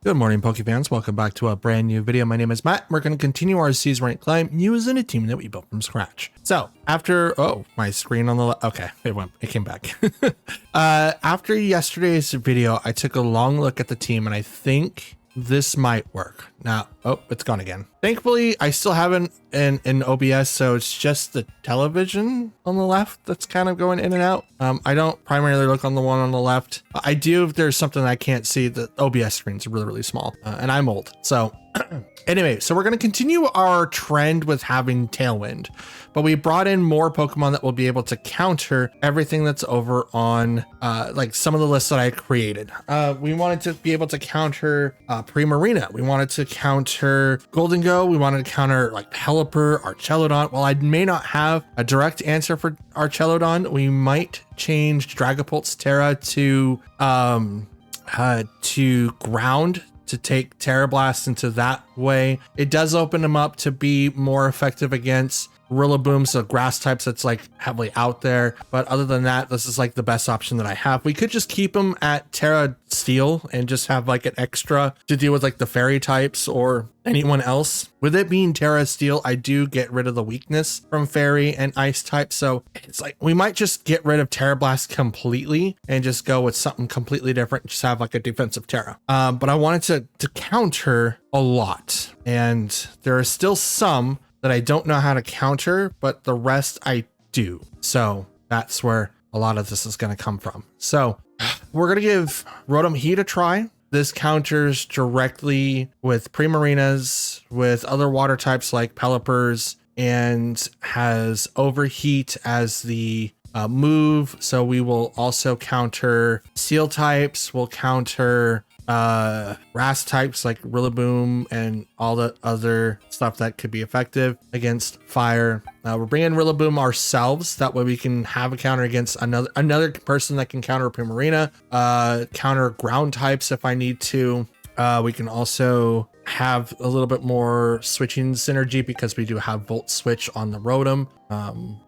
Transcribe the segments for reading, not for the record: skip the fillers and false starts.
Good morning, Pokefans. Welcome back to a brand new video. My name is Matt. We're going to continue our season rank climb using a team that we built from scratch. So after, my screen on the left, okay, it came back. After yesterday's video, I took a long look at the team and I think this might work. Now, it's gone again. Thankfully, I still have an OBS, so it's just the television on the left that's kind of going in and out. I don't primarily look on the one on the left. I do if there's something I can't see. The OBS screen's really, really small, and I'm old. So anyway, so we're going to continue our trend with having Tailwind, but we brought in more Pokemon that will be able to counter everything that's over on like some of the lists that I created. We wanted to be able to counter Primarina. We wanted to counter Golden Go. We wanted to counter like Pelipper, Archelodon. While I may not have a direct answer for Archelodon, we might change Dragapult's Terra to ground to take Terra Blast into that way. It does open them up to be more effective against Rillaboom, so grass types that's like heavily out there. But other than that, this is like the best option that I have. We could just keep them at Terra Steel and just have like an extra to deal with like the fairy types or anyone else. With it being Terra Steel, I do get rid of the weakness from fairy and ice type. So it's like we might just get rid of Terra Blast completely and just go with something completely different. Just have like a defensive Terra. But I wanted to counter a lot, and there are still some that I don't know how to counter, but the rest I do. So that's where a lot of this is going to come from. So we're going to give Rotom Heat a try. This counters directly with Primarinas, with other water types like Pelippers, and has Overheat as the move. So we will also counter Steel types. We'll counter grass types like Rillaboom and all the other stuff that could be effective against fire. We're bringing Rillaboom ourselves. That way we can have a counter against another person that can counter Primarina, counter ground types if I need to. We can also have a little bit more switching synergy because we do have Volt Switch on the Rotom.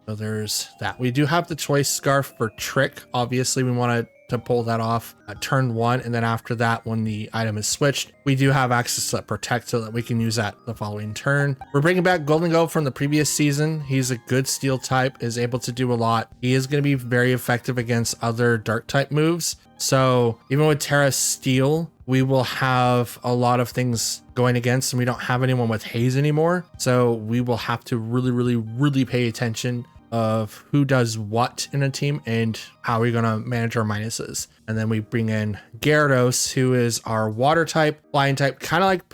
So there's that. We do have the Choice Scarf for Trick. Obviously, we want to pull that off turn 1, and then after that, when the item is switched, we do have access to Protect so that we can use that the following turn. We're bringing back Golden Go from the previous season. He's a good steel type, is able to do a lot. He is going to be very effective against other dark type moves. So even with Terra Steel, we will have a lot of things going against, and we don't have anyone with Haze anymore. So we will have to really pay attention of who does what in a team and how we're going to manage our minuses. And then we bring in Gyarados, who is our water type, flying type, kind of like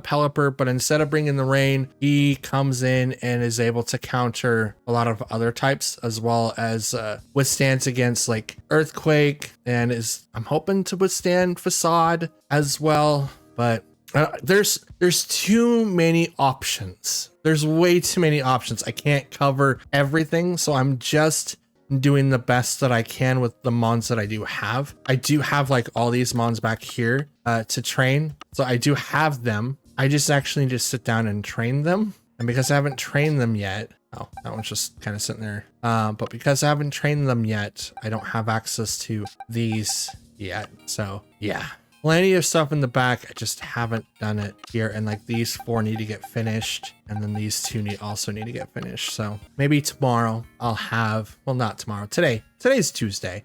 Pelipper, but instead of bringing the rain, he comes in and is able to counter a lot of other types, as well as withstands against like Earthquake, and I'm hoping to withstand Facade as well. But there's too many options. There's way too many options. I can't cover everything, so I'm just doing the best that I can with the mons that I do have. I do have like all these mons back here to train, so I do have them. I just actually just sit down and train them, and because I haven't trained them yet, oh, that one's just kind of sitting there. But because I haven't trained them yet, I don't have access to these yet. So yeah. Plenty of stuff in the back. I just haven't done it here. And like these 4 need to get finished. And then these 2 also need to get finished. So maybe tomorrow I'll have, well, not tomorrow, today's Tuesday.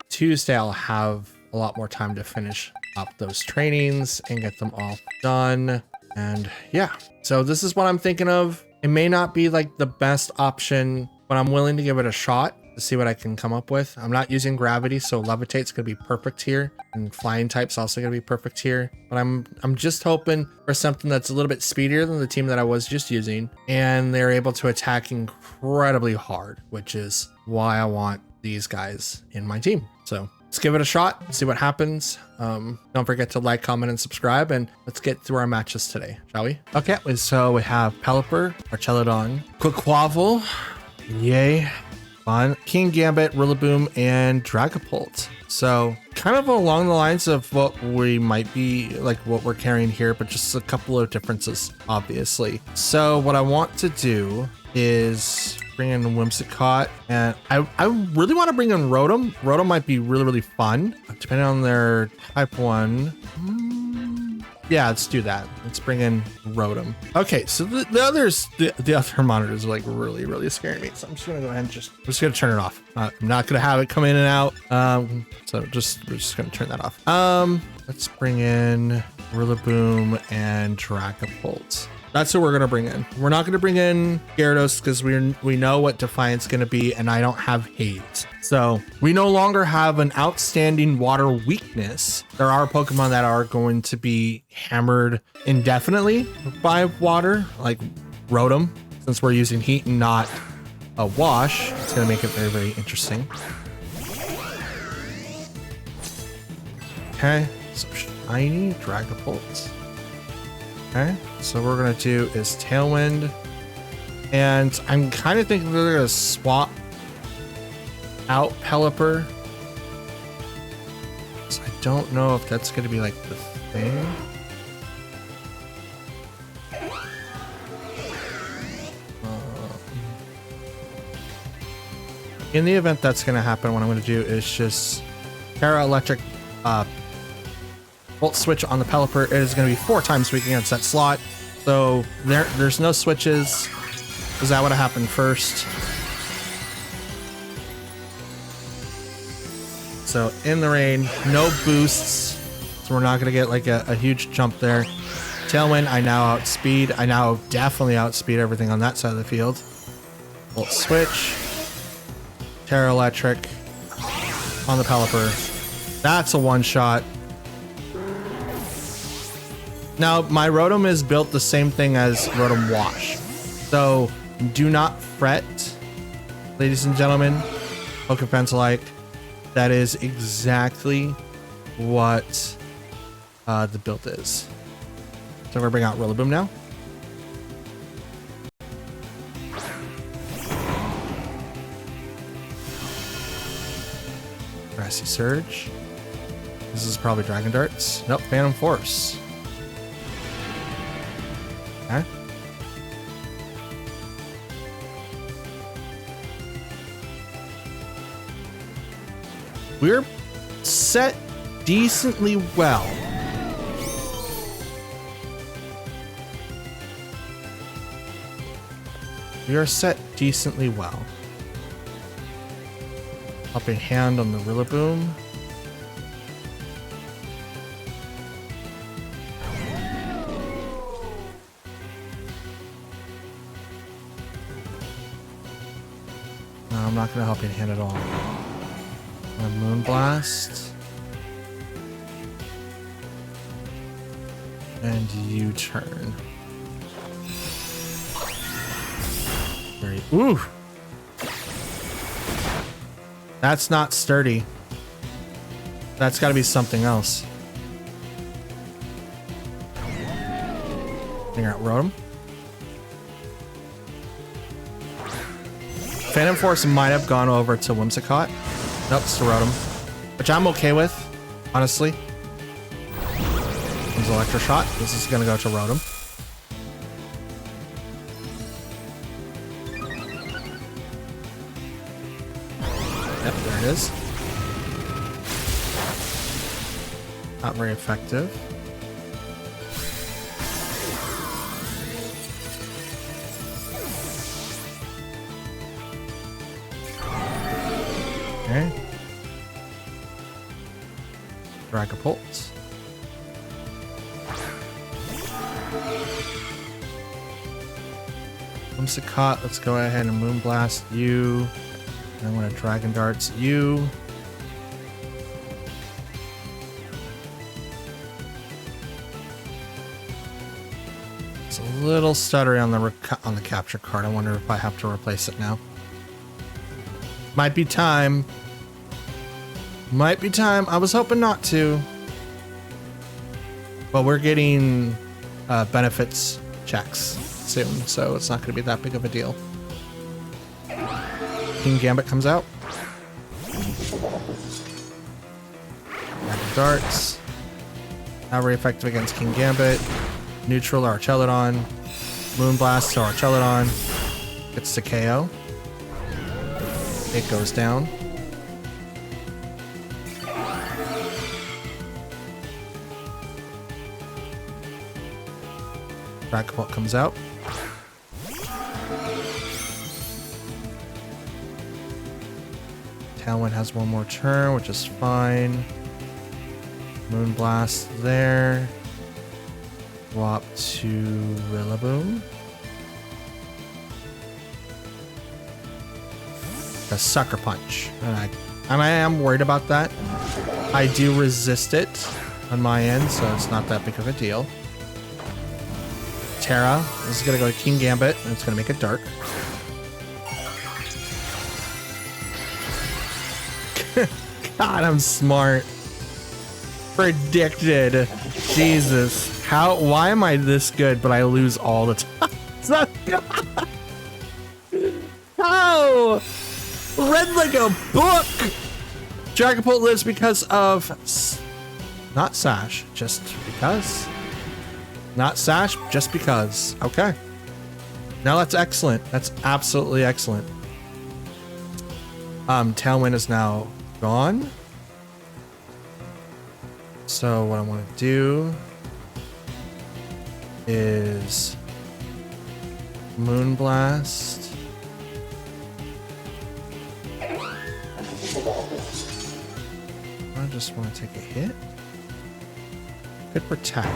Tuesday I'll have a lot more time to finish up those trainings and get them all done. And yeah, so this is what I'm thinking of. It may not be like the best option, but I'm willing to give it a shot to see what I can come up with. I'm not using gravity, so Levitate's gonna be perfect here, and flying type's also gonna be perfect here. But I'm just hoping for something that's a little bit speedier than the team that I was just using, and they're able to attack incredibly hard, which is why I want these guys in my team. So let's give it a shot, see what happens. Don't forget to like, comment, and subscribe, and let's get through our matches today, shall we? Okay, so we have Pelipper, Archelodon, Quaquaval, yay, King Gambit, Rillaboom, and Dragapult. So kind of along the lines of what we might be like what we're carrying here, but just a couple of differences, obviously. So what I want to do is bring in Whimsicott, and I really want to bring in Rotom. Rotom might be really fun, depending on their type 1. Yeah, let's do that. Let's bring in Rotom. Okay, so the other monitors are like really scaring me. So I'm just gonna go ahead and I'm just gonna turn it off. I'm not gonna have it come in and out. So we're just gonna turn that off. Let's bring in Rillaboom and Dragapult. That's what we're gonna bring in. We're not gonna bring in Gyarados because we know what Defiant's gonna be, and I don't have Haze. So we no longer have an outstanding water weakness. There are Pokemon that are going to be hammered indefinitely by water, like Rotom. Since we're using heat and not a wash, it's gonna make it very interesting. Okay, so shiny Dragapult. Okay, so what we're gonna do is Tailwind, and I'm kind of thinking they're gonna swap out Pelipper. So I don't know if that's gonna be like the thing. In the event that's gonna happen, what I'm gonna do is just Terra Electric Volt switch on the Pelipper. It is going to be 4 times weak against that slot. So there's no switches. Is that what happened first? So in the rain, no boosts. So we're not going to get like a huge jump there. Tailwind, I now outspeed. I now definitely outspeed everything on that side of the field. Volt switch. Terra Electric on the Pelipper. That's a one-shot. Now, my Rotom is built the same thing as Rotom Wash. So, do not fret, ladies and gentlemen, Pokefans alike. That is exactly what the build is. So, we're going to bring out Rillaboom now. Grassy Surge. This is probably Dragon Darts. Nope, Phantom Force. Okay. We're set decently well. We are set decently well. Helping hand on the Rillaboom. I'm not going to help you hand at all. A Moonblast. And U-turn. Very, ooh! That's not sturdy. That's got to be something else. Figure out Rotom. Phantom Force might have gone over to Whimsicott. Nope, it's to Rotom. Which I'm okay with, honestly. Comes Electro Shot. This is going to go to Rotom. Yep, there it is. Not very effective. Okay. Dragapult. Whimsicott, let's go ahead and Moonblast you. I'm going to Dragon Darts you. It's a little stuttery on the capture card. I wonder if I have to replace it now. Might be time. Might be time. I was hoping not to. But we're getting benefits checks soon, so it's not going to be that big of a deal. King Gambit comes out. Dragon Darts. Not very effective against King Gambit. Neutral Archelodon. Moonblast to Archelodon. Gets to KO. It goes down. Dragapult comes out. Tailwind has one more turn, which is fine. Moonblast there. Swap to Rillaboom. A Sucker Punch. And I am worried about that. I do resist it on my end, so it's not that big of a deal. Terra. This is going to go to King Gambit, and it's going to make it dark. God, I'm smart. Predicted. Jesus. Why am I this good, but I lose all the time? It's not good. How? Read like a book. Dragapult lives because of not Sash, just because. Not Sash, just because. Okay. Now that's excellent. That's absolutely excellent. Tailwind is now gone. So what I want to do is Moonblast. I just want to take a hit. Could protect.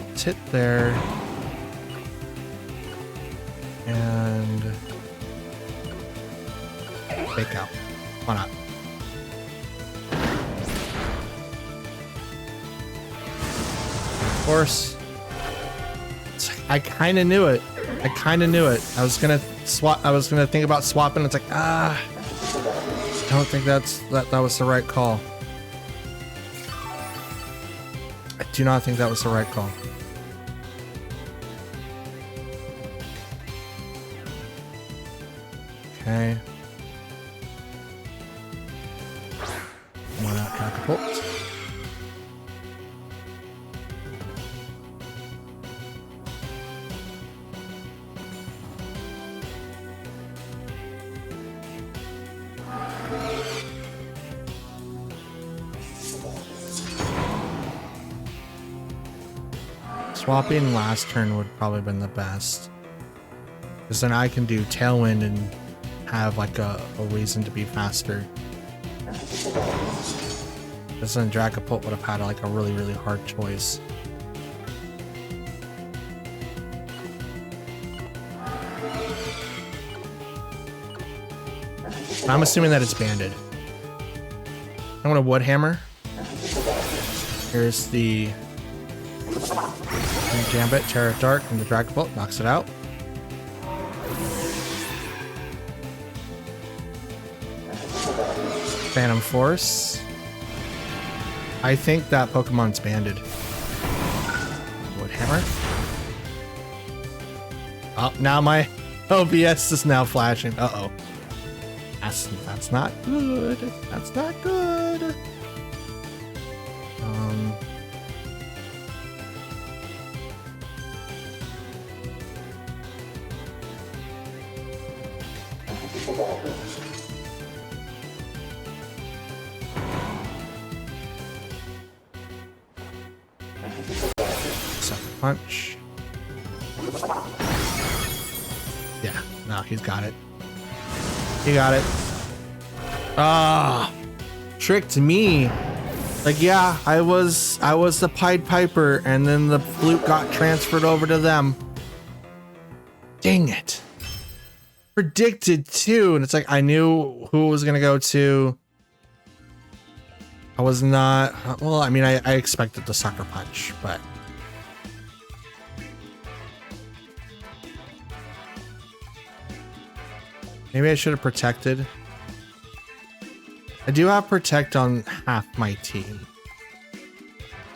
Let's hit there. And fake out. Why not? Of course. I kind of knew it. I kind of knew it. I was gonna swap. I was gonna think about swapping. It's like, I don't think that was the right call. I do not think that was the right call. Okay. One out, Dragapult. Swapping last turn would probably have been the best. Because then I can do Tailwind and have like a reason to be faster. Because then Dragapult would have had like a really, really hard choice. I'm assuming that it's banded. I'm gonna Wood Hammer. Here's the Gambit, Terra Dark, and the Dragapult knocks it out. Phantom Force. I think that Pokemon's banded. Wood Hammer. Oh, now my OBS is now flashing. Uh-oh. That's not good. That's not good. Sucker Punch. Yeah, no, he's got it. He got it. Ah, tricked me. Like, yeah, I was the Pied Piper, and then the flute got transferred over to them. Dang it. Predicted too, and it's like I knew who it was gonna go to. I was not, well, I mean, I expected the Sucker Punch, but maybe I should have protected. I do have Protect on half my team.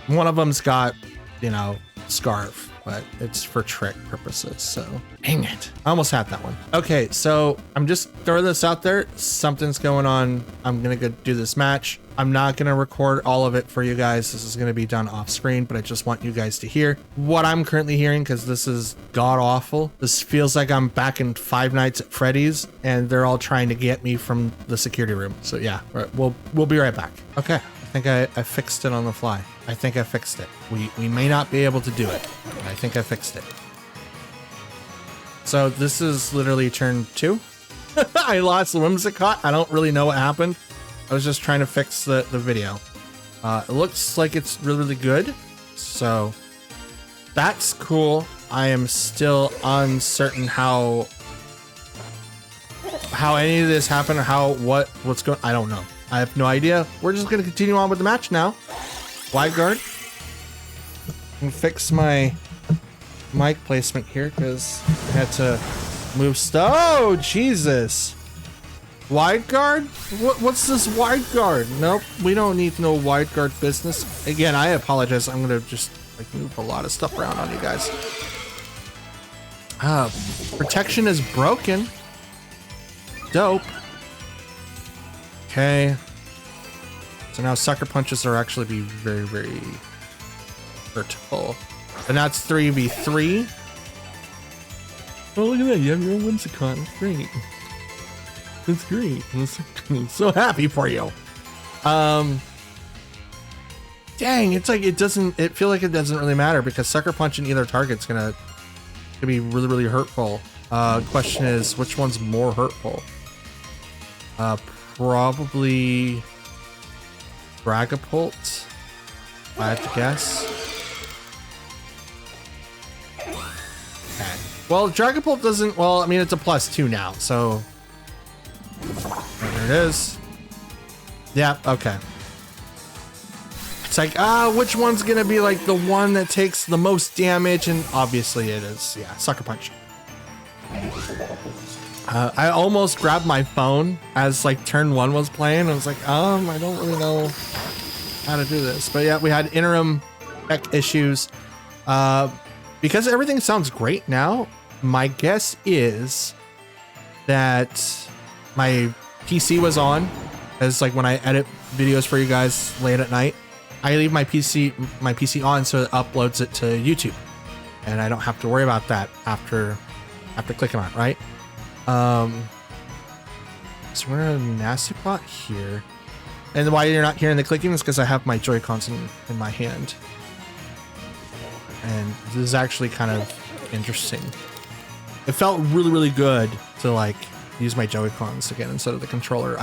One of them's got, you know, Scarf. but it's for trick purposes. So dang it. I almost had that one. Okay, so I'm just throwing this out there. Something's going on. I'm going to go do this match. I'm not going to record all of it for you guys. This is going to be done off screen, but I just want you guys to hear what I'm currently hearing because this is god awful. This feels like I'm back in Five Nights at Freddy's and they're all trying to get me from the security room. So yeah, we'll be right back. Okay, I think I fixed it on the fly. I think I fixed it. We may not be able to do it, but I think I fixed it. So this is literally turn 2. I lost Whimsicott. I don't really know what happened. I was just trying to fix the video. It looks like it's really, really good. So that's cool. I am still uncertain how any of this happened or what's going. I don't know. I have no idea. We're just going to continue on with the match now. Wide guard. And fix my mic placement here because I had to move stuff. Oh, Jesus. Wide guard? What's this wide guard? Nope, we don't need no wide guard business. Again, I apologize. I'm gonna just like move a lot of stuff around on you guys. Protection is broken. Dope. Okay. So now sucker punches are actually be very, very hurtful. And that's 3v3. Oh, look at that. You have your own Whimsicott. That's great. That's great. I'm so happy for you. Dang, it's like it feel like it doesn't really matter because sucker punching either target's gonna be really, really hurtful. Question is, which one's more hurtful? Probably Dragapult, if I had to guess. Okay. Well, Dragapult doesn't, well, I mean, it's a +2 now, so there it is. Yeah, okay. It's like, which one's gonna be like the one that takes the most damage? And obviously it is, yeah, Sucker Punch. I almost grabbed my phone as like turn 1 was playing. I was like, I don't really know how to do this. But yeah, we had interim tech issues. Because everything sounds great now, my guess is that my PC was on, as like when I edit videos for you guys late at night, I leave my PC on so it uploads it to YouTube, and I don't have to worry about that after clicking on it, right? So we're in a nasty spot here, and why you're not hearing the clicking is because I have my Joy-Cons in my hand, and this is actually kind of interesting. It felt really, really good to like use my Joy-Cons again instead of the controller.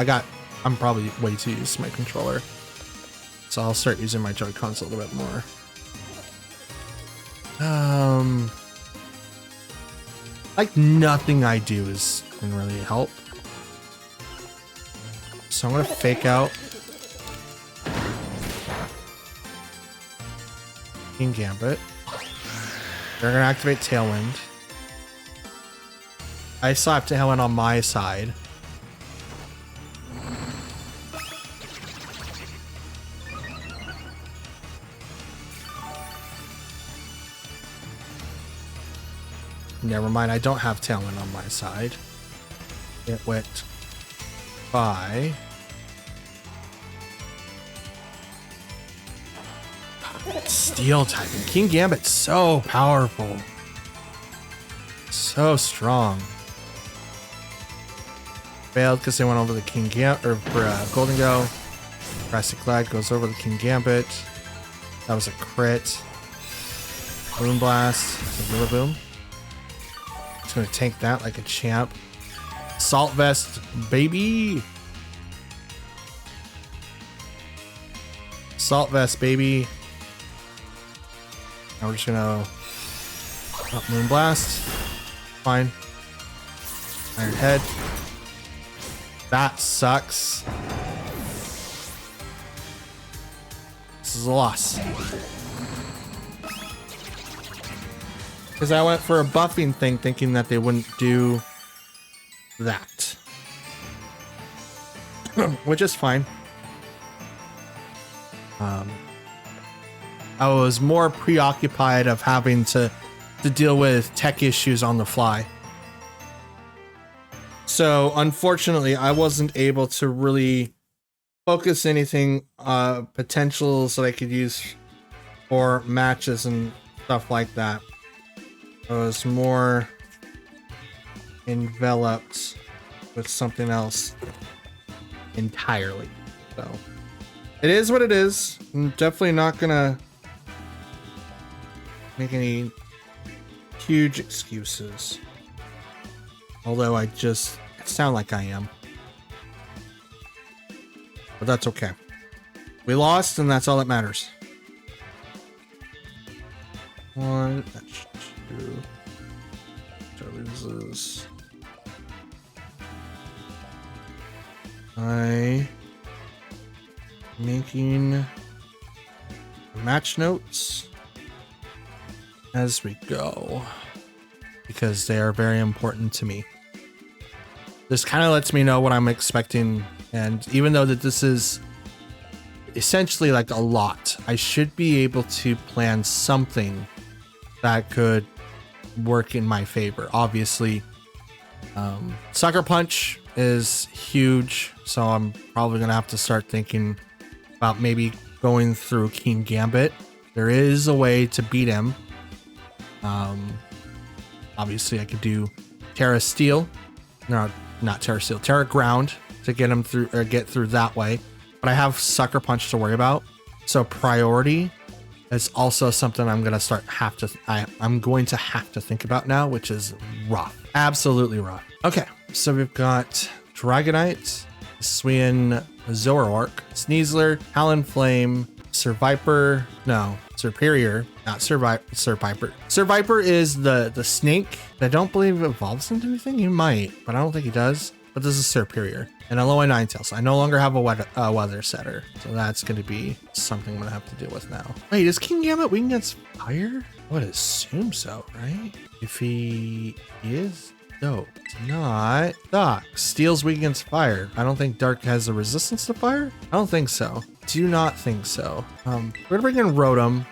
I'm probably way too used to my controller, so I'll start using my Joy-Cons a little bit more. Like nothing I do can really help. So I'm gonna fake out King Gambit. They're gonna activate Tailwind. I still have Tailwind on my side. Never mind, I don't have Tailwind on my side. It went by. Steel typing. King Gambit's so powerful. So strong. Failed because they went over the King Gambit, or Golden Go. Drastic Glide goes over the King Gambit. That was a crit. Boom Blast. Boom. Just gonna tank that like a champ. Salt Vest, baby. Salt Vest, baby. Now we're just gonna Moon Blast. Fine. Iron Head. That sucks. This is a loss. Because I went for a buffing thing thinking that they wouldn't do that. Which is fine. I was more preoccupied of having to to deal with tech issues on the fly. So unfortunately, I wasn't able to really focus anything potentials that I could use for matches and stuff like that. I was more enveloped with something else entirely. So it is what it is. I'm definitely not gonna make any huge excuses. Although I just sound like I am. But that's okay. We lost, and that's all that matters. 1, that's 2. That loses. I making match notes as we go because they are very important to me. This kind of lets me know what I'm expecting, and even though that this is essentially like a lot, I should be able to plan something that could work in my favor. Obviously, Sucker Punch is huge, so I'm probably gonna have to start thinking about maybe going through King Gambit. There is a way to beat him. Obviously I could do Terra Steel. No, not Terra Steel, Terra Ground to get him through, or get through that way. But I have Sucker Punch to worry about. So priority is also something I'm going to I'm going to have to think about now, which is rough. Absolutely rough. Okay, so we've got Dragonite, Swian, Zoroark, Sneasler, Talonflame, Survivor, no, Superior, not Survivor. Survivor is the snake. I don't believe it evolves into anything. He might, but I don't think he does. But this is Superior. And Alolan Ninetales. I no longer have a weather setter. So that's going to be something I'm going to have to deal with now. Wait, is King Gambit weak against fire? I would assume so, right? If he is, no, it's not. Doc, Steel's weak against fire. I don't think Dark has a resistance to fire. I don't think so. Do not think so. We're gonna bring in Rotom,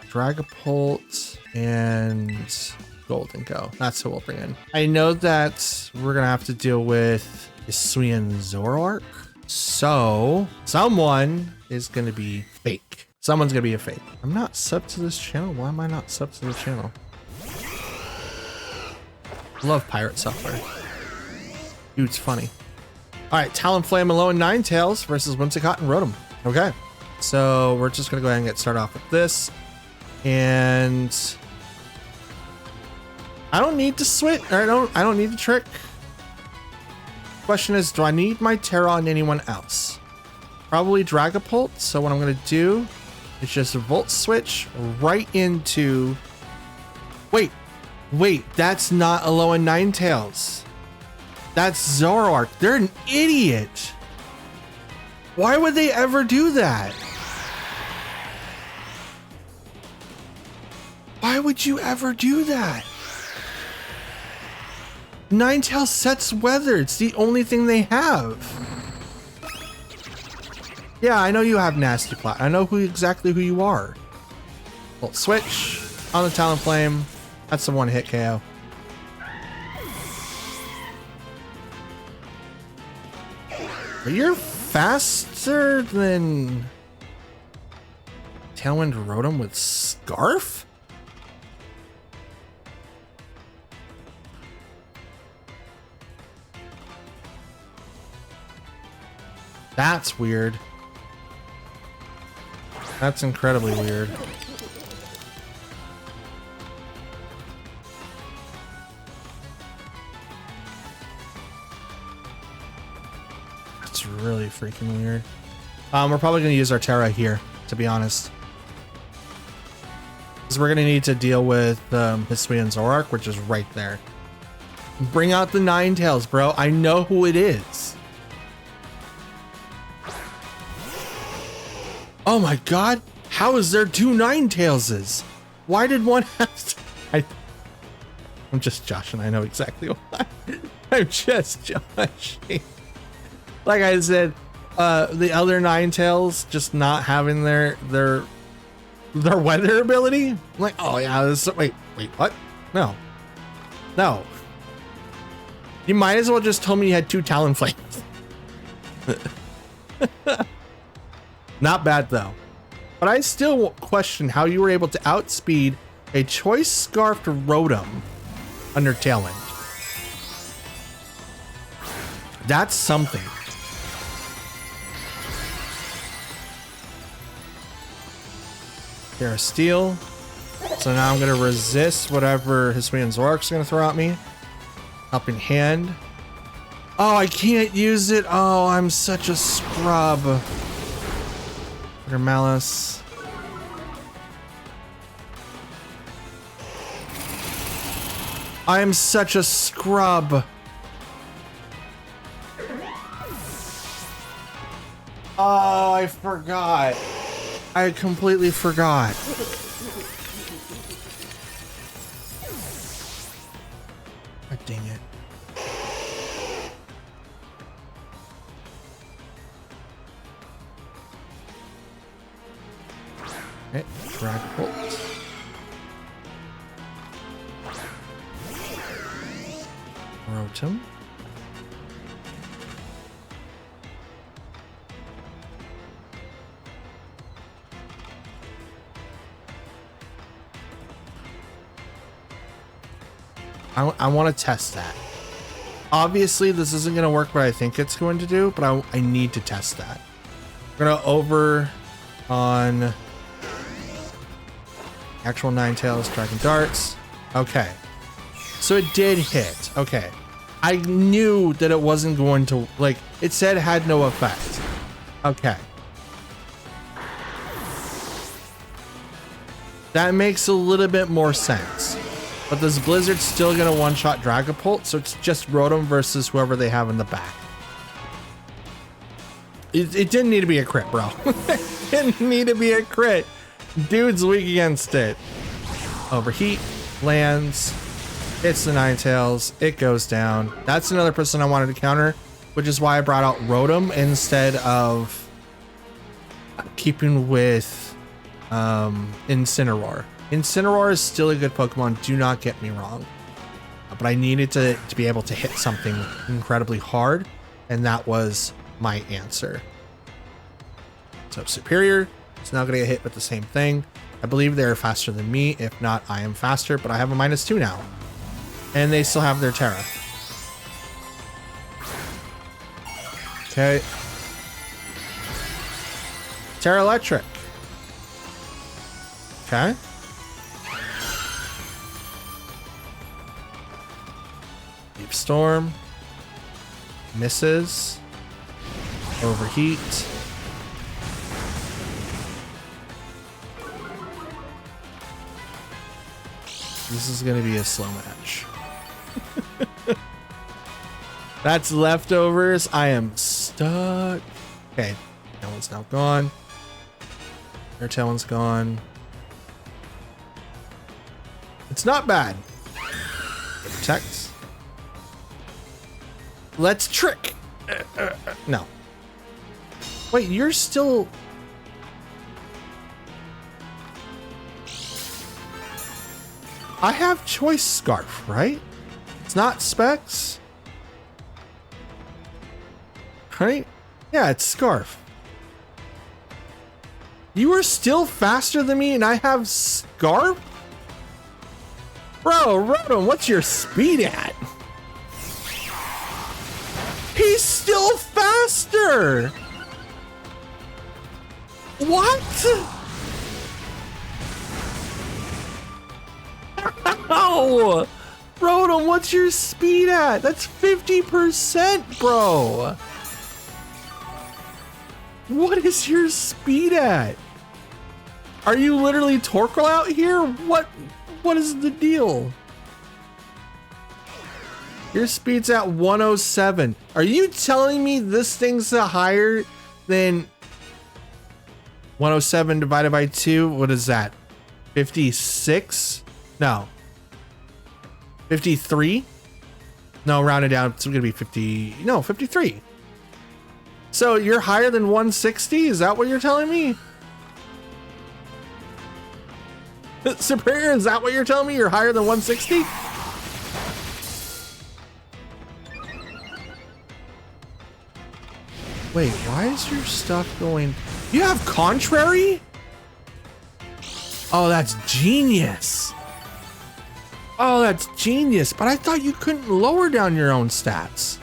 Dragapult, and Golden Go. That's who we'll bring in. I know that we're gonna have to deal with Hisuian Zoroark. So someone is gonna be fake. Someone's gonna be a fake. I'm not sub to this channel. Why am I not sub to the channel? Love pirate software. Dude's funny. All right, Talonflame, Alolan Ninetales versus Whimsicott and Rotom. Okay, so we're just gonna go ahead and get started off with this, and I don't need to switch. I don't need to trick. Question is, do I need my Terra on anyone else? Probably Dragapult. So what I'm gonna do is just Volt Switch right into. Wait, that's not Alolan Ninetales. That's Zoroark. They're an idiot. Why would they ever do that? Why would you ever do that? Ninetales sets weather. It's the only thing they have. Yeah, I know you have Nasty Plot. I know exactly who you are. Well, switch on the Talonflame. That's the one hit KO. But you're faster than Tailwind Rotom with Scarf? That's weird. That's incredibly weird. That's really freaking weird. We're probably going to use our Terra here, to be honest. Because we're going to need to deal with Hisuian Zoroark, which is right there. Bring out the Ninetales, bro. I know who it is. Oh my god, how is there two Ninetaleses? Why did one have to... I'm just joshing, I know exactly why. I'm just joshing. Like I said, the other Ninetales just not having their Their weather ability? I'm like, oh yeah, wait, what? No. You might as well just told me you had 2 Talonflames. Not bad though. But I still question how you were able to outspeed a choice scarfed Rotom under Tailwind. That's something. Here, Steel. So now I'm gonna resist whatever Hisuian Zork's gonna throw at me. Helping Hand. Oh, I can't use it. Oh, I'm such a scrub. Under Malice. I am such a scrub. Oh, I forgot. I completely forgot. God dang it. Okay, Dragapult. Rotom. I want to test that. Obviously, this isn't going to work what I think it's going to do, but I need to test that. We're going to over on actual Ninetales, Dragon Darts. Okay. So it did hit. Okay. I knew that it wasn't going to, like, it said it had no effect. Okay. That makes a little bit more sense. But this Blizzard's still gonna one-shot Dragapult, so it's just Rotom versus whoever they have in the back. It didn't need to be a crit, bro. It didn't need to be a crit. Dude's weak against it. Overheat, lands, hits the Ninetales, it goes down. That's another person I wanted to counter, which is why I brought out Rotom instead of keeping with Incineroar. Incineroar is still a good Pokemon, do not get me wrong. But I needed to be able to hit something incredibly hard, and that was my answer. So Superior is now going to get hit with the same thing. I believe they're faster than me. If not, I am faster, but I have a -2 now. And they still have their Terra. Okay. Terra Electric. Okay. Deep Storm. Misses. Overheat. This is going to be a slow match. That's leftovers. I am stuck. Okay. That one's now gone. Their tail one's gone. It's not bad. Protect. Let's trick. No. Wait, you're still... I have Choice Scarf, right? It's not Specs? Right? Yeah, it's Scarf. You are still faster than me and I have Scarf? Bro, Rotom, what's your speed at? He's still faster! What? Ow! Rotom, what's your speed at? That's 50%, bro! What is your speed at? Are you literally Torkoal out here? What is the deal? Your speed's at 107. Are you telling me this thing's higher than 107 divided by 2? What is that? 56? No. 53? No, round it down. It's gonna be 50. No, 53. So you're higher than 160? Is that what you're telling me? Superior, is that what you're telling me? You're higher than 160? Wait, why is your stuff going? You have contrary? Oh, that's genius. Oh, that's genius. But I thought you couldn't lower down your own stats.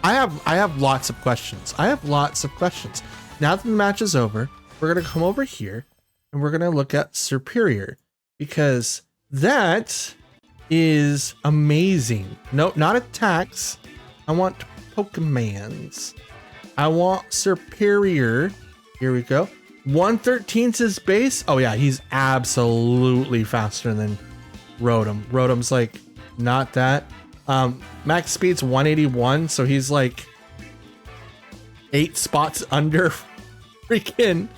I have lots of questions. I have lots of questions. Now that the match is over, we're going to come over here and we're going to look at superior, because that is amazing. No, not attacks. I want Pokemons. I want superior. Here we go. 113's his base. Oh yeah, he's absolutely faster than Rotom. Rotom's like not that. Max speed's 181, so he's like 8 spots under freaking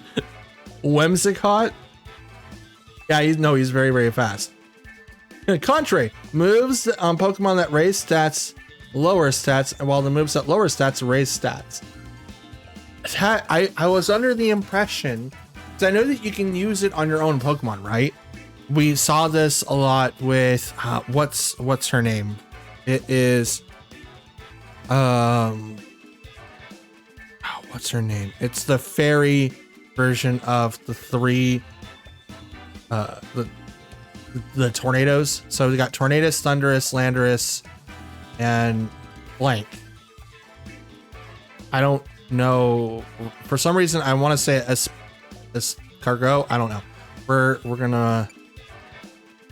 Whimsicott. Yeah, he's very, very fast. Contrary, moves on Pokemon that raise stats, lower stats, and while the moves that lower stats raise stats. I was under the impression, because I know that you can use it on your own Pokemon, right? We saw this a lot with what's her name? It is what's her name? It's the fairy version of the three the tornadoes. So we got Tornadus, Thundurus, Landorus, and blank. I don't know. For some reason, I want to say Escargot. I don't know. We're gonna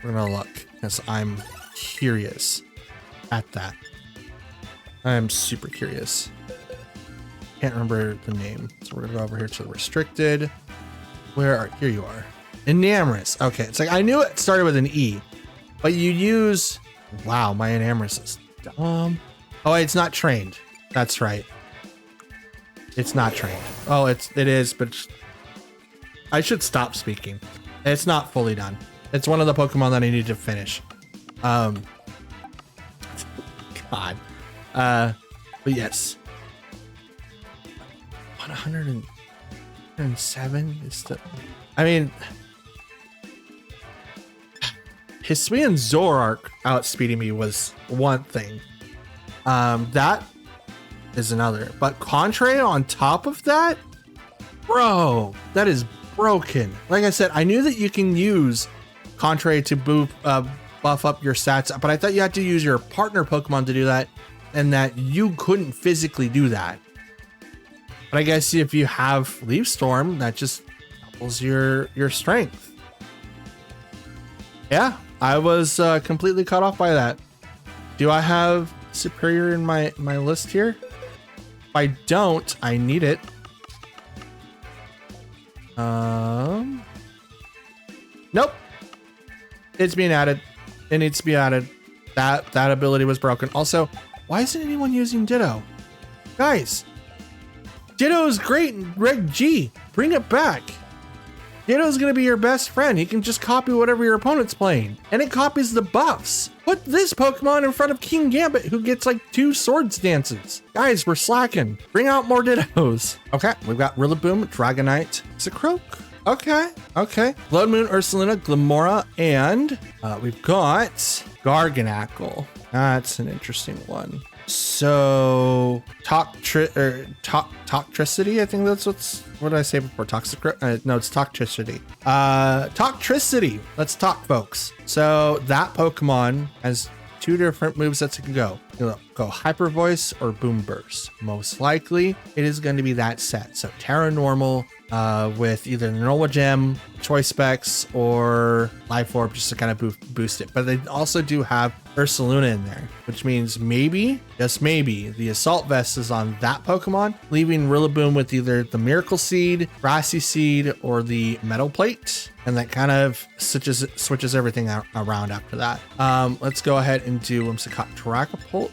look, because I'm curious at that. I'm super curious. Can't remember the name, so we're gonna go over here to the restricted. Here you are. Enamorous. Okay, it's like I knew it started with an E, but you use. Wow, my Enamorous is dumb. Oh, it's not trained. That's right. It's not trained. Oh, it is, but I should stop speaking. It's not fully done. It's one of the Pokemon that I need to finish. God. But yes. 107 is the. I mean, Hisuian Zoroark outspeeding me was one thing. That is another. But Contrary on top of that, bro, that is broken. Like I said, I knew that you can use Contrary to buff up your stats, but I thought you had to use your partner Pokemon to do that, and that you couldn't physically do that. But I guess if you have Leaf Storm, that just doubles your strength. Yeah, I was completely caught off by that. Do I have superior in my list here? If I don't, I need it. Nope. It's being added. It needs to be added. That ability was broken. Also, why isn't anyone using Ditto? Guys, Ditto is great in Reg G. Bring it back. Ditto's gonna be your best friend. He can just copy whatever your opponent's playing, and it copies the buffs. Put this Pokemon in front of King Gambit, who gets like 2 swords dances. Guys, we're slacking. Bring out more Dittos. Okay, we've got Rillaboom, Dragonite, Zekroak. Okay. Blood Moon, Ursaluna, Glimora, and we've got Garganacl. That's an interesting one. So Toxtricity, I think that's what did I say before? Toxic? No, it's Toxtricity. Toxtricity. Let's talk, folks. So that Pokemon has 2 different movesets it can go. It'll go Hyper Voice or Boom Burst. Most likely, it is going to be that set. So Terra Normal with either Normal Gem, Choice Specs, or Life Orb, just to kind of boost it. But they also do have Ursaluna in there, which means maybe, just maybe, the Assault Vest is on that Pokemon, leaving Rillaboom with either the Miracle Seed, Grassy Seed, or the Metal Plate. And that kind of switches everything around after that. Let's go ahead and do Whimsicott Dragapult.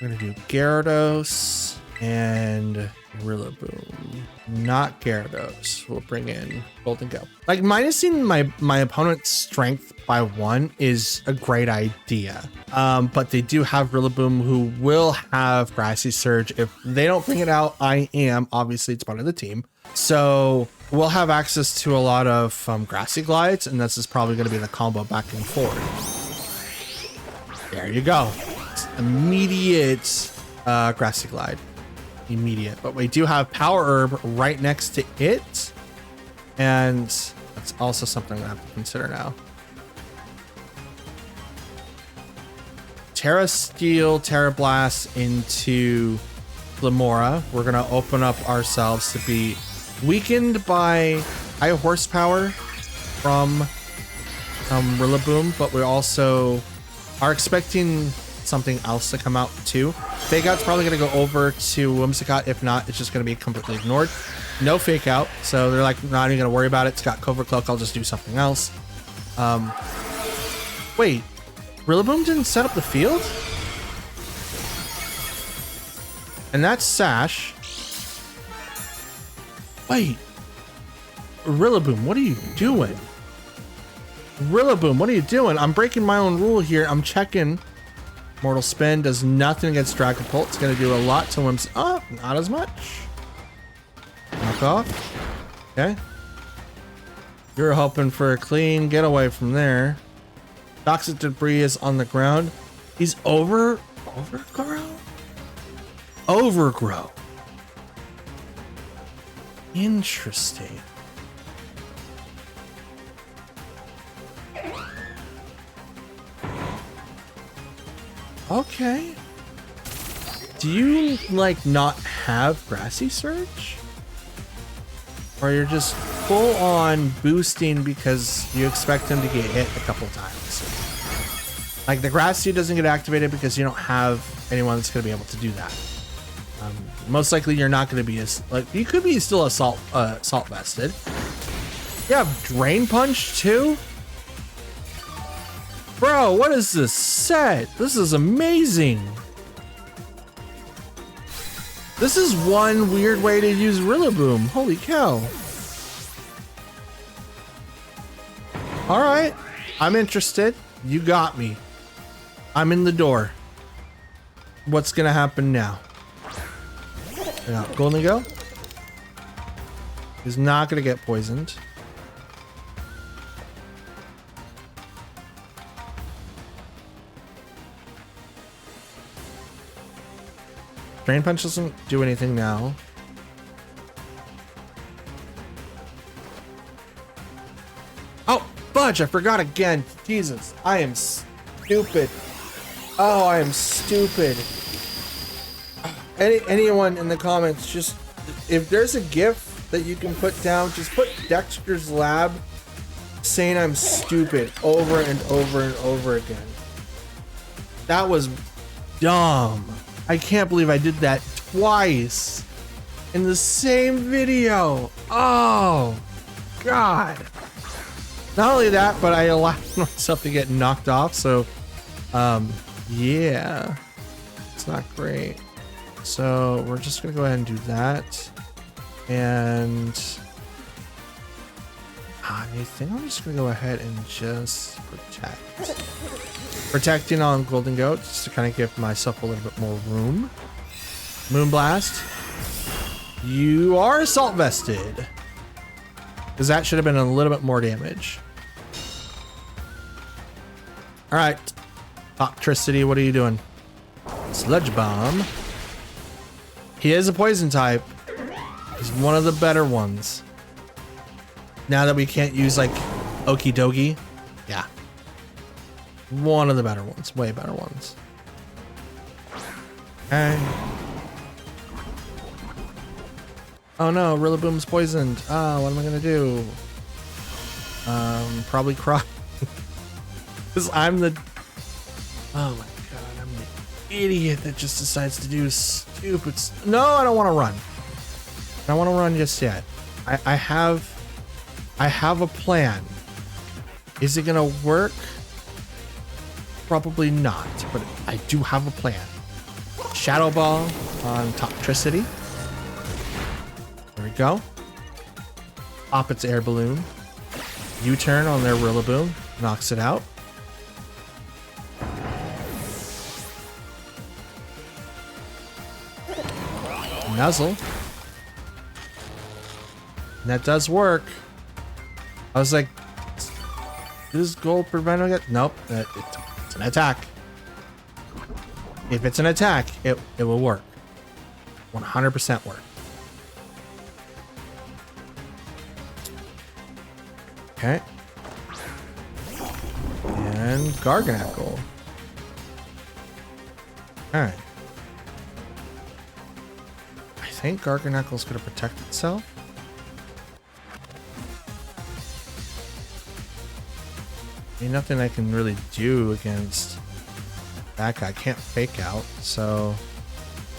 We're going to do Gyarados and Rillaboom. Not Gyarados. We'll bring in Golden Go. Like, minusing my opponent's strength by 1 is a great idea. But they do have Rillaboom, who will have Grassy Surge. If they don't bring it out, obviously it's part of the team. So we'll have access to a lot of grassy glides, and this is probably going to be the combo back and forth. There you go. It's immediate grassy glide. Immediate. But we do have power herb right next to it. And that's also something I have to consider now. Terra Steel, Terra Blast into Glamora. We're going to open up ourselves to be weakened by high horsepower from Rillaboom, but we also are expecting something else to come out too. Fake Out's probably going to go over to Whimsicott. If not, it's just going to be completely ignored. No Fake Out, so they're like not even going to worry about it. It's got Covert Cloak. I'll just do something else. Wait, Rillaboom didn't set up the field? And that's Sash. Wait, Rillaboom, what are you doing? Rillaboom, what are you doing? I'm breaking my own rule here. I'm checking. Mortal Spin does nothing against Dragapult. It's going to do a lot to Whimsicott. Oh, not as much. Knock off. Okay. You're hoping for a clean getaway from there. Toxic Debris is on the ground. He's overgrow? Overgrow. Interesting. Okay. Do you like not have Grassy Surge? Or you're just full on boosting because you expect him to get hit a couple times? Like the Grassy doesn't get activated because you don't have anyone that's going to be able to do that. Most likely you're not going to be as like you could be still assault vested. You have Drain Punch too? Bro, what is this set? This is amazing. This is one weird way to use Rillaboom. Holy cow. All right, I'm interested. You got me. I'm in the door. What's gonna happen now? Now, Golden Go is not gonna get poisoned. Drain Punch doesn't do anything now. Oh, fudge, I forgot again. Jesus, I am stupid. Oh, I am stupid. Anyone in the comments, just if there's a GIF that you can put down, just put Dexter's Lab saying I'm stupid over and over and over again. That was dumb. I can't believe I did that twice in the same video. Oh, God. Not only that, but I allowed myself to get knocked off. So, yeah, it's not great. So we're just going to go ahead and do that. And I think I'm just going to go ahead and just protect. Protecting on Golden Goat just to kind of give myself a little bit more room. Moonblast. You are assault vested. Because that should have been a little bit more damage. Alright. Toxtricity, what are you doing? Sludge Bomb. He is a poison type. He's one of the better ones. Now that we can't use like Okie Dokie. Yeah. One of the better ones. Way better ones. Okay. Oh no, Rillaboom's poisoned. Oh, what am I gonna do? Probably cry. Because I'm the... Oh my god, I'm the idiot that just decides to do stupid... No, I don't want to run. I don't want to run just yet. I have a plan. Is it gonna work? Probably not, but I do have a plan. Shadow Ball on Toxtricity. There we go. Pop its air balloon. U-turn on their Rillaboom. Knocks it out. Nuzzle. And that does work. I was like, does gold prevent it? Nope, it's an attack. If it's an attack, it will work. 100% work. Okay. And Garganacl. Alright. I think Garganacl's gonna protect itself. Ain't nothing I can really do against that guy. I can't fake out, so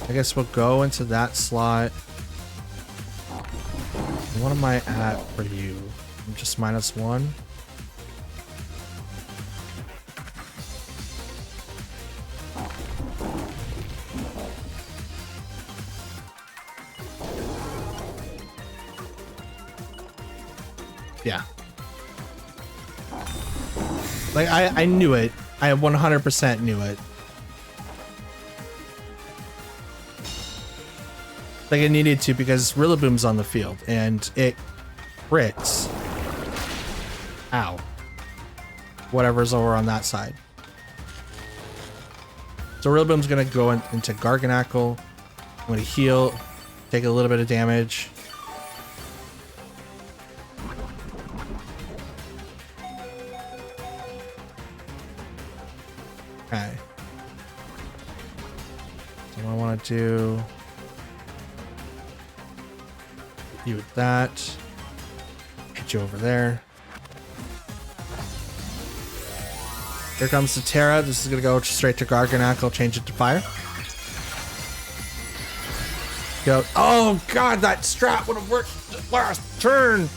I guess we'll go into that slot. What am I at for you? I'm just -1. Yeah. Like, I knew it. I 100% knew it. Like, I needed to because Rillaboom's on the field and it crits. Ow. Whatever's over on that side. So Rillaboom's gonna go into Garganacl. I'm gonna heal, take a little bit of damage. Okay. So what I want to do, hit you with that, hit you over there. Here comes the Terra. This is going to go straight to Garganacl, change it to fire. Go. Oh god, that strat would have worked last turn.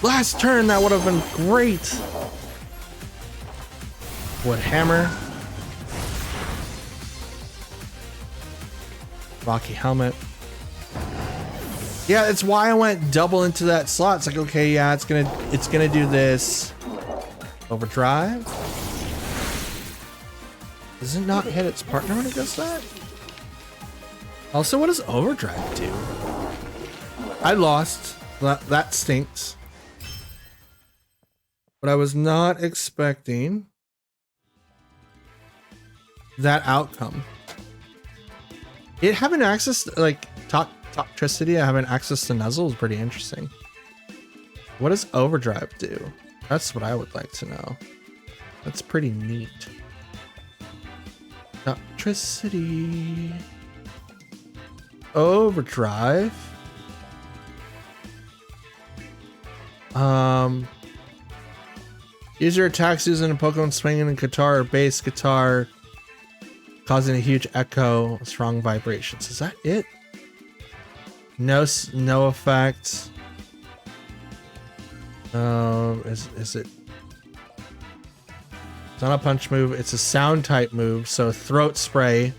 Last turn, that would have been great. Wood Hammer. Rocky Helmet. Yeah, it's why I went double into that slot. It's like, okay, yeah, it's gonna do this. Overdrive. Does it not hit its partner when it does that? Also, what does Overdrive do? I lost. That stinks. But I was not expecting that outcome. It having access to, like, Toxtricity, having access to Nuzzle is pretty interesting. What does Overdrive do? That's what I would like to know. That's pretty neat. Toxtricity. Overdrive. Use your attacks using a Pokemon swinging in guitar or bass guitar, causing a huge echo, strong vibrations. Is that it? No effect. Is it? It's not a punch move. It's a sound type move. So throat spray,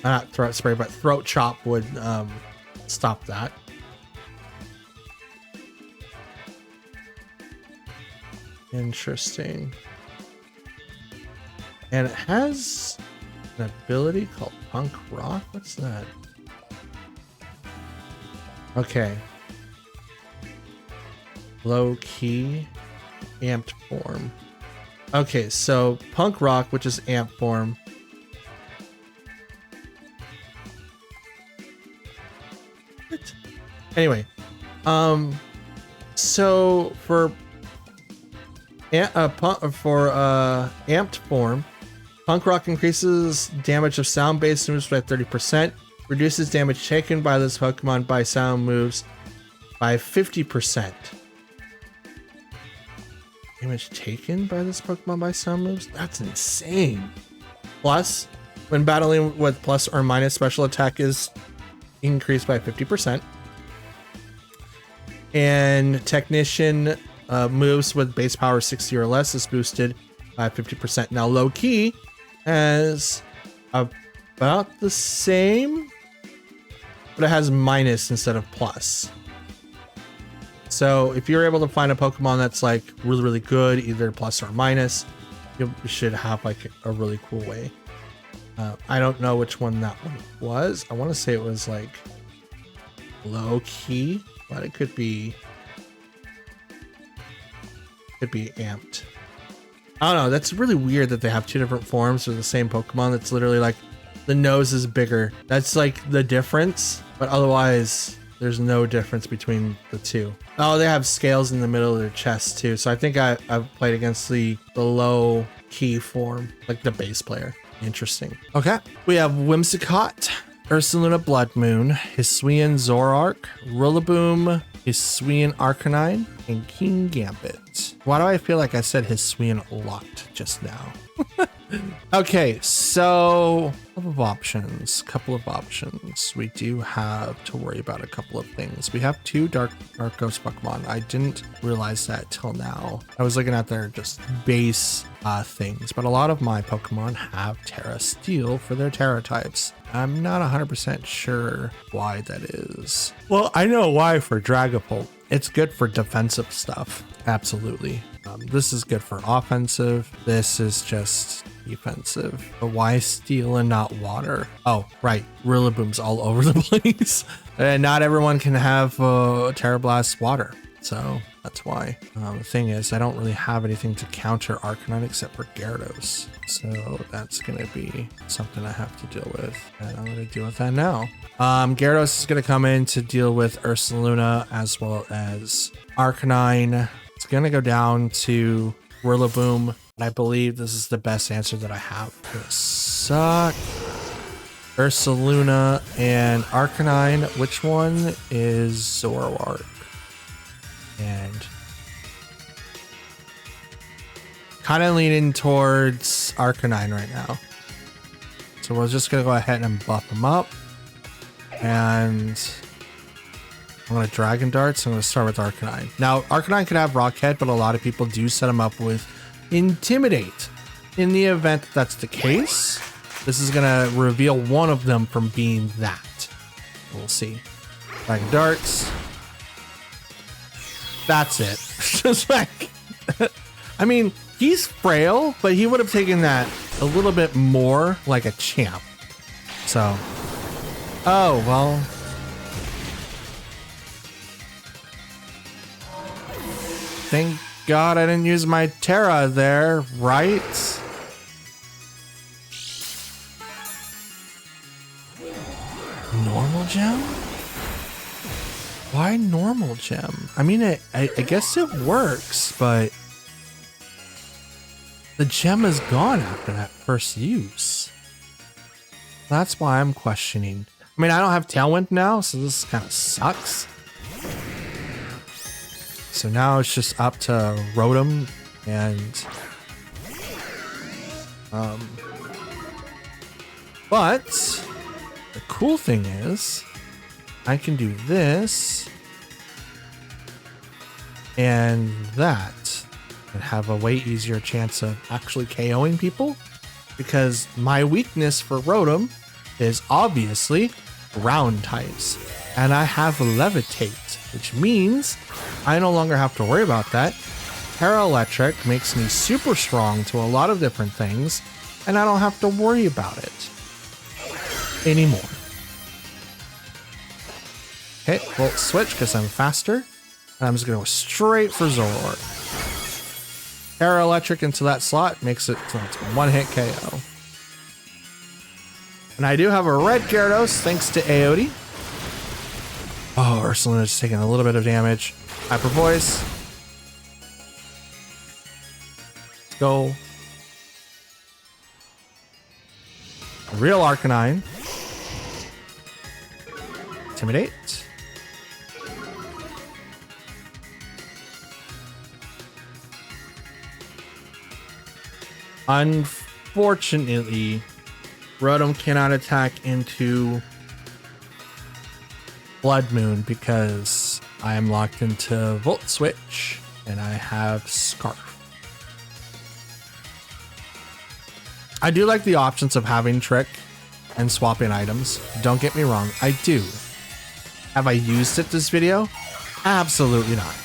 not throat spray, but throat chop would stop that. Interesting. And it has an ability called Punk Rock. What's that? Okay. Low key, amped form. Okay, so Punk Rock, which is amp form. What? Anyway, so for amped form, Punk Rock increases damage of sound-based moves by 30%, reduces damage taken by this Pokemon by sound moves by 50%. Damage taken by this Pokemon by sound moves? That's insane. Plus, when battling with plus or minus, special attack is increased by 50%. And Technician moves with base power 60 or less is boosted by 50%. Now, Low Key has about the same, but it has minus instead of plus. So if you're able to find a Pokemon that's like really, really good, either plus or minus, you should have like a really cool way. I don't know which one that one was. I want to say it was like Low Key, but it could be could be amped. I don't know. That's really weird that they have two different forms of the same Pokemon. That's literally like the nose is bigger. That's like the difference, but otherwise there's no difference between the two. Oh, they have scales in the middle of their chest too. So I think I've played against the low key form, like the base player. Interesting. Okay. We have Whimsicott, Ursaluna Blood Moon, Hisuian Zoroark, Rillaboom, Hisuian Arcanine, and King Gambit. Why do I feel like I said Hisuian a lot just now? Okay, so couple of options. We do have to worry about a couple of things. We have two Dark Ghost Pokemon. I didn't realize that till now. I was looking at their just base things, but a lot of my Pokemon have Terra Steel for their Terra types. I'm not 100% sure why that is. Well, I know why for Dragapult. It's good for defensive stuff. Absolutely. This is good for offensive. This is just defensive. But why steel and not water? Oh, right. Rillaboom's all over the place. And not everyone can have Terra Blast water. So that's why. The thing is, I don't really have anything to counter Arcanine except for Gyarados. So that's going to be something I have to deal with. And I'm going to deal with that now. Gyarados is going to come in to deal with Ursaluna as well as Arcanine. It's going to go down to Rillaboom. And I believe this is the best answer that I have. Gonna suck. Ursaluna and Arcanine. Which one is Zoroark? And kind of leaning towards Arcanine right now. So we're just going to go ahead and buff him up. And I'm going to Dragon Dart, so I'm going to start with Arcanine. Now, Arcanine could have Rock Head, but a lot of people do set him up with Intimidate. In the event that that's the case, this is going to reveal one of them from being that. We'll see. Dragon Darts. That's it. Just like, I mean, he's frail, but he would have taken that a little bit more like a champ. So, oh, well. Thank God I didn't use my Terra there, right? Normal gem? Why normal gem? I mean, I guess it works, but the gem is gone after that first use. That's why I'm questioning. I mean, I don't have Tailwind now, so this kind of sucks. So now it's just up to Rotom and but the cool thing is I can do this and that and have a way easier chance of actually KOing people, because my weakness for Rotom is obviously ground types, and I have Levitate, which means I no longer have to worry about that. Terra Electric makes me super strong to a lot of different things, and I don't have to worry about it anymore. Okay, Volt Switch because I'm faster, and I'm just going to go straight for Zoroark. Terra Electric into that slot makes it so it's one-hit KO. And I do have a red Gyarados thanks to Aote. Oh, Ursaluna's taking a little bit of damage. Hyper Voice. Let's go. Real Arcanine. Intimidate. Unfortunately, Rotom cannot attack into Blood Moon because I am locked into Volt Switch and I have Scarf. I do like the options of having Trick and swapping items. Don't get me wrong, I do. Have I used it this video? Absolutely not.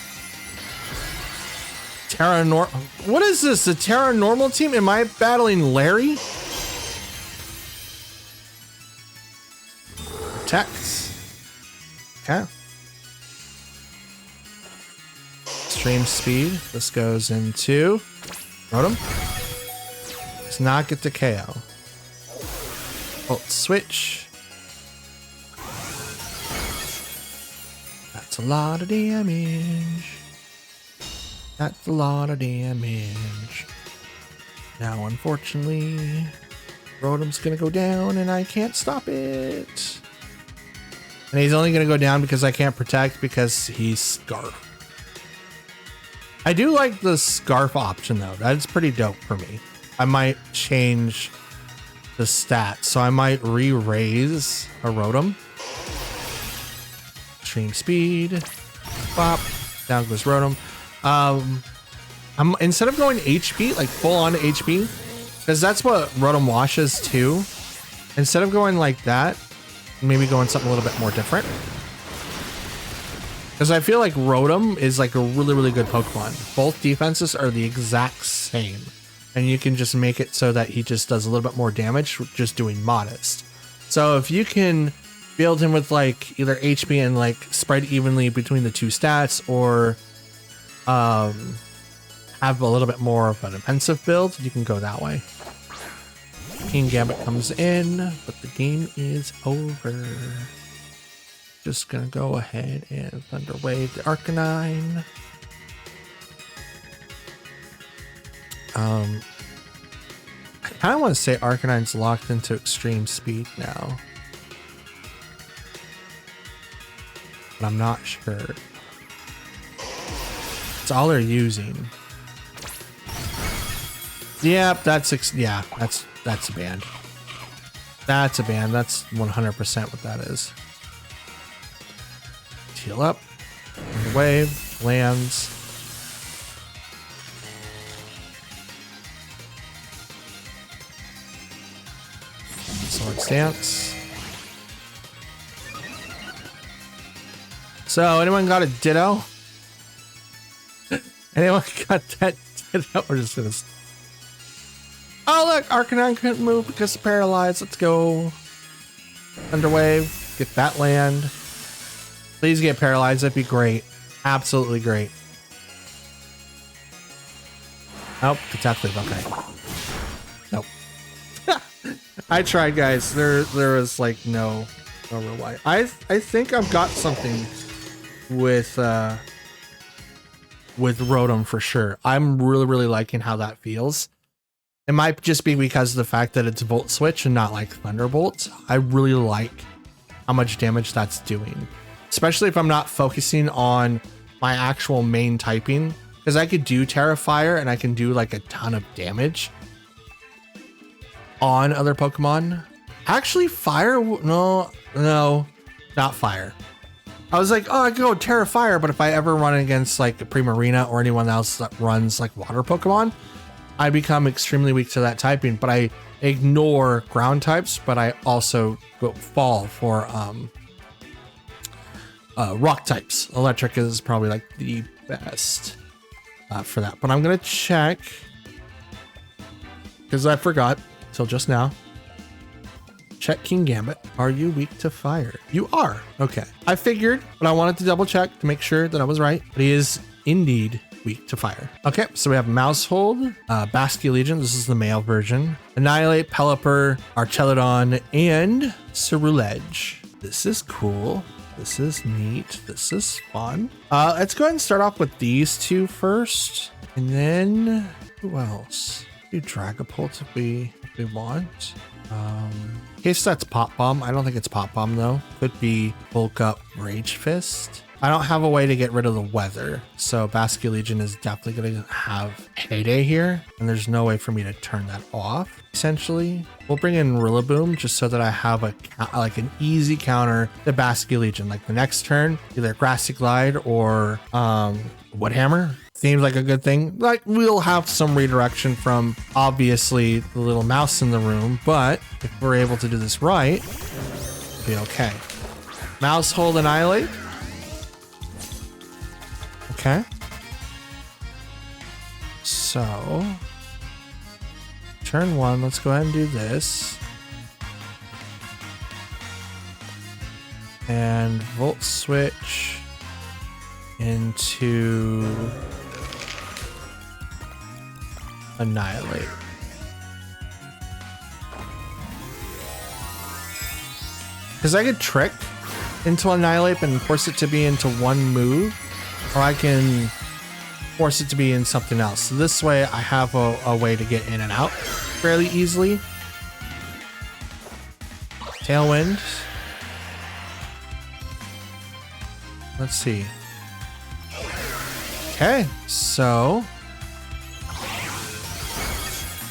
What is this? The Terra Normal team? Am I battling Larry? Protects. Okay. Let's Extreme speed. This goes into Rotom. Does not get to KO. Volt switch. That's a lot of damage. That's a lot of damage. Now, unfortunately, Rotom's gonna go down and I can't stop it. And he's only gonna go down because I can't protect because he's Scarf. I do like the Scarf option though. That's pretty dope for me. I might change the stats. So I might re-raise a Rotom. Extreme speed. Bop. Down goes Rotom. I'm instead of going HP, like full on HP, because that's what Rotom washes too. Instead of going like that, maybe going something a little bit more different. Because I feel like Rotom is like a really, really good Pokemon. Both defenses are the exact same. And you can just make it so that he just does a little bit more damage, just doing modest. So if you can build him with like either HP and like spread evenly between the two stats, or have a little bit more of an offensive build, you can go that way. King Gambit comes in, but the game is over. Just gonna go ahead and Thunder Wave the Arcanine. I kind of want to say Arcanine's locked into extreme speed now, but I'm not sure. It's all they're using. Yep, that's a band. That's a band. That's 100% what that is. Heal up. Wave lands. Swords Dance. So, anyone got a Ditto? Anyone got that Ditto? We're just gonna. Oh, look, Arcanine couldn't move because of paralyzed. Let's go. Thunderwave. Get that land. Please get paralyzed. That'd be great. Absolutely great. Nope. Detective. Okay. Nope. I tried, guys. There was like no real way. I think I've got something with Rotom for sure. I'm really liking how that feels. It might just be because of the fact that it's Volt Switch and not like Thunderbolt. I really like how much damage that's doing, especially if I'm not focusing on my actual main typing, because I could do Terra Fire and I can do like a ton of damage on other Pokemon. Actually, Fire, no, not Fire. I was like, oh, I could go Terra Fire, but if I ever run against like a Primarina or anyone else that runs like water Pokemon, I become extremely weak to that typing. But I ignore ground types, but I also fall for rock types. Electric is probably like the best for that. But I'm gonna check, because I forgot till just now. Check King Gambit. Are you weak to fire? You are. Okay. I figured, but I wanted to double check to make sure that I was right. But he is indeed weak to fire. Okay, so we have Mousehold, Basculegion. This is the male version. Annihilate, Pelipper, Archelodon, and Ceruledge. This is cool. This is neat. This is fun. Let's go ahead and start off with these two first. And then who else? Do Dragapult if we want. In case that's Pop Bomb. I don't think it's Pop Bomb though. Could be Bulk Up Rage Fist. I don't have a way to get rid of the weather, so Basculegion is definitely going to have heyday here, and there's no way for me to turn that off. Essentially, we'll bring in Rillaboom just so that I have like an easy counter to Basculegion. Like the next turn, either Grassy Glide or Wood Hammer. Seems like a good thing. Like, we'll have some redirection from obviously the little mouse in the room, but if we're able to do this right, it'll be okay. Mousehold, Annihilate. Okay. So, turn one, let's go ahead and do this. And Volt Switch. into Annihilate. Because I could trick into Annihilate and force it to be into one move, or I can force it to be in something else. So this way I have a way to get in and out fairly easily. Tailwind. Let's see. Okay, so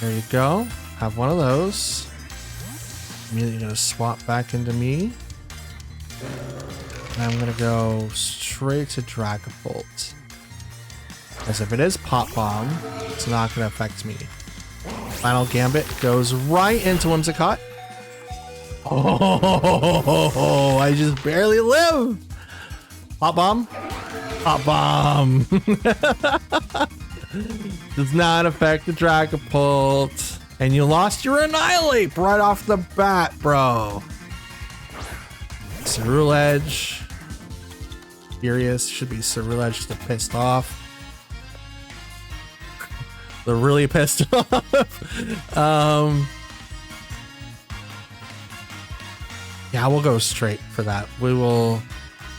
there you go. Have one of those. Immediately gonna swap back into me. And I'm gonna go straight to Dragapult. As if it is Pop Bomb, it's not gonna affect me. Final Gambit goes right into Whimsicott. Oh, I just barely live. Pop Bomb. Pop Bomb. Does not affect the Dragapult. And you lost your Annihilate right off the bat, bro. Ceruledge. Furious. Should be Ceruledge the pissed off. They're really pissed off. Yeah, we'll go straight for that. We will,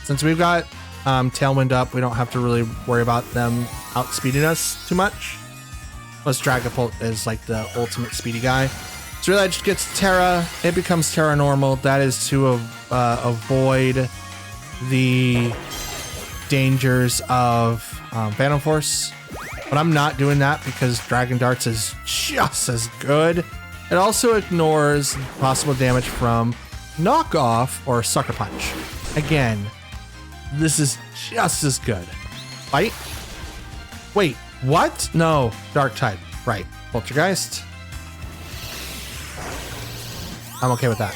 since we've got Tailwind up, we don't have to really worry about them outspeeding us too much. Plus Dragapult is like the ultimate speedy guy. Ceruledge gets Terra. It becomes Terra normal. That is to avoid the dangers of Phantom Force. But I'm not doing that because Dragon Darts is just as good. It also ignores possible damage from Knockoff or Sucker Punch. Again, this is just as good. Fight. Wait, what? No, Dark type. Right. Poltergeist. I'm okay with that.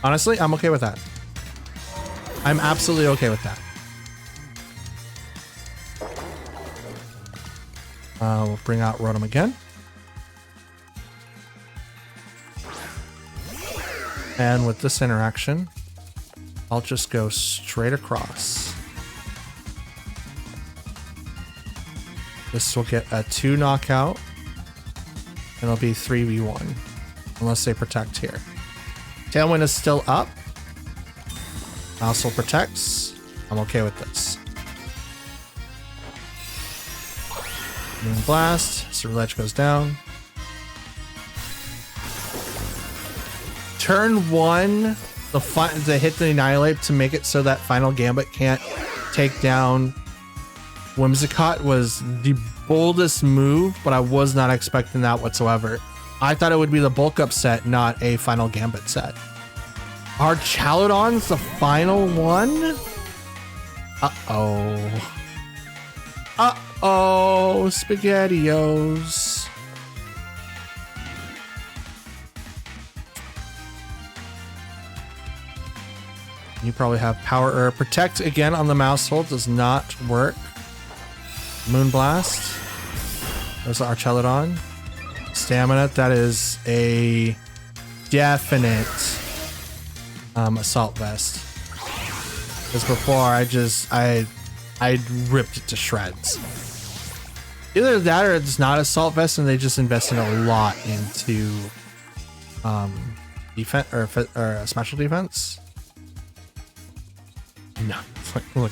Honestly, I'm okay with that. I'm absolutely okay with that. We'll bring out Rotom again. And with this interaction, I'll just go straight across. This will get a 2 knockout, and it'll be 3v1, unless they protect here. Tailwind is still up. Also protects. I'm okay with this. Moon Blast. Ceruledge goes down. Turn 1, the hit the Annihilate to make it so that Final Gambit can't take down Whimsicott was the boldest move, but I was not expecting that whatsoever. I thought it would be the bulk up set, not a Final Gambit set. Are Chalodons the final one? Uh-oh. Uh-oh, SpaghettiOs. You probably have power or protect again on the mouse hold. Does not work. Moonblast. There's the Archelodon. Stamina. That is a definite assault vest. Because before I ripped it to shreds. Either that or it's not assault vest and they just invested a lot into defense or special defense. No, look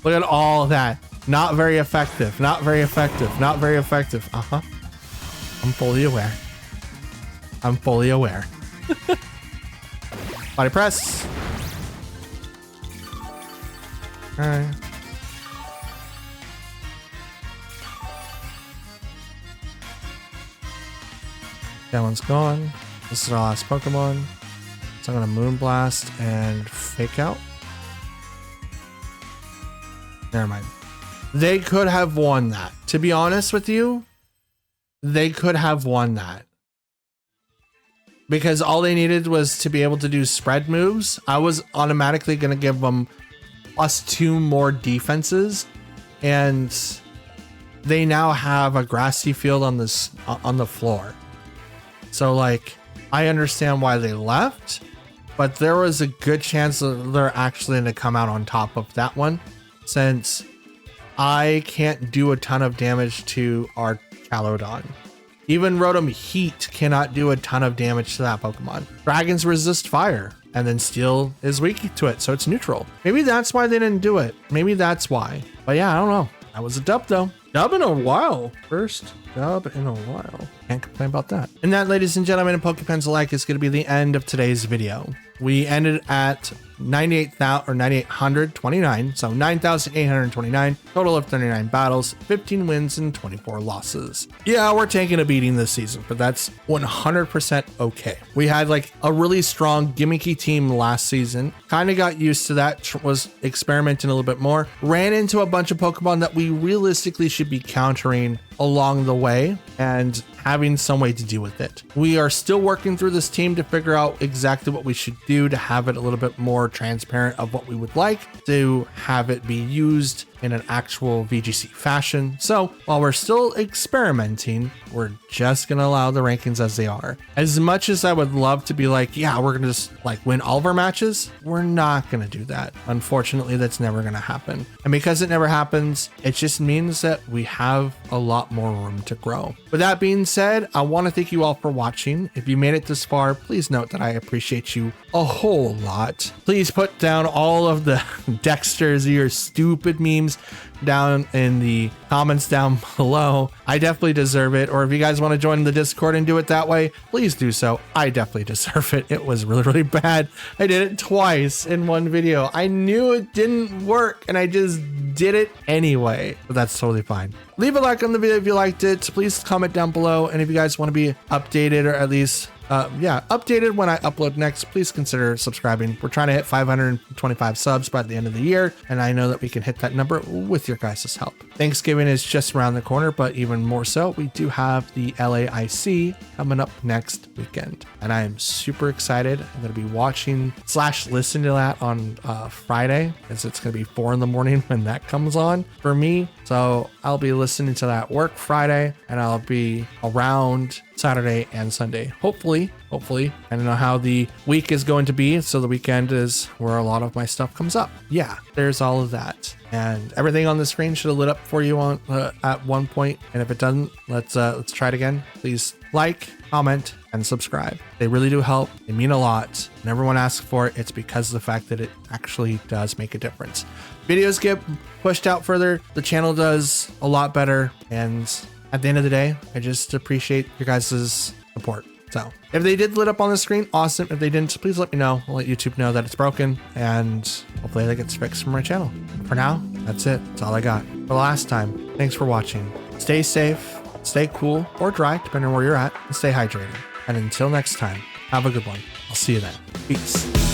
at all of that. Not very effective. Not very effective. Not very effective. Uh-huh. I'm fully aware. I'm fully aware. Body press. Alright. That one's gone. This is our last Pokemon. So I'm gonna Moonblast and Fake Out. Never mind. They could have won that. To be honest with you, they could have won that. Because all they needed was to be able to do spread moves. I was automatically going to give them +2 more defenses. And they now have a grassy field on this on the floor. So like, I understand why they left. But there was a good chance that they're actually going to come out on top of that one. since I can't do a ton of damage to our Calodon. Even Rotom Heat cannot do a ton of damage to that Pokemon. Dragons resist fire, and then Steel is weak to it, so it's neutral. Maybe that's why they didn't do it. Maybe that's why. But yeah, I don't know. That was a dub though. Dub in a while. First dub in a while. Can't complain about that. And that, ladies and gentlemen, and Pokepens alike, is going to be the end of today's video. We ended at 9,829, so 9,829, total of 39 battles, 15 wins and 24 losses. Yeah, we're taking a beating this season, but that's 100% okay. We had like a really strong gimmicky team last season, kind of got used to that, was experimenting a little bit more, ran into a bunch of Pokemon that we realistically should be countering along the way and having some way to deal with it. We are still working through this team to figure out exactly what we should do to have it a little bit more transparent of what we would like to have it be used in an actual VGC fashion. So while we're still experimenting, we're just gonna allow the rankings as they are. As much as I would love to be like, yeah, we're gonna just like win all of our matches, we're not gonna do that. Unfortunately, that's never gonna happen. And because it never happens, it just means that we have a lot more room to grow. With that being said, I want to thank you all for watching. If you made it this far, please note that I appreciate you a whole lot. Please put down all of the Dexter's your stupid memes down in the comments down below. I definitely deserve it. Or if you guys want to join the Discord and do it that way, please do so. I definitely deserve it. It was really, really bad. I did it twice in one video. I knew it didn't work and I just did it anyway, but that's totally fine. Leave a like on the video if you liked it. Please comment down below. And if you guys want to be updated, or at least updated when I upload next, please consider subscribing. We're trying to hit 525 subs by the end of the year, and I know that we can hit that number with your guys' help. Thanksgiving is just around the corner, but even more so, we do have the LAIC coming up next weekend, and I am super excited. I'm going to be watching / listening to that on Friday, as it's going to be 4 in the morning when that comes on for me. So I'll be listening to that work Friday, and I'll be around Saturday and Sunday. Hopefully. I don't know how the week is going to be, so the weekend is where a lot of my stuff comes up. Yeah, there's all of that. And everything on the screen should have lit up for you on at one point. And if it doesn't, let's try it again. Please like, comment, and subscribe. They really do help. They mean a lot. And everyone asks for it. It's because of the fact that it actually does make a difference. Videos get pushed out further. The channel does a lot better. And at the end of the day, I just appreciate your guys' support. So if they did lit up on the screen, awesome. If they didn't, please let me know. I'll let YouTube know that it's broken, and hopefully that gets fixed from my channel. For now, that's it. That's all I got. For the last time, thanks for watching. Stay safe, stay cool or dry, depending on where you're at, and stay hydrated. And until next time, have a good one. I'll see you then. Peace.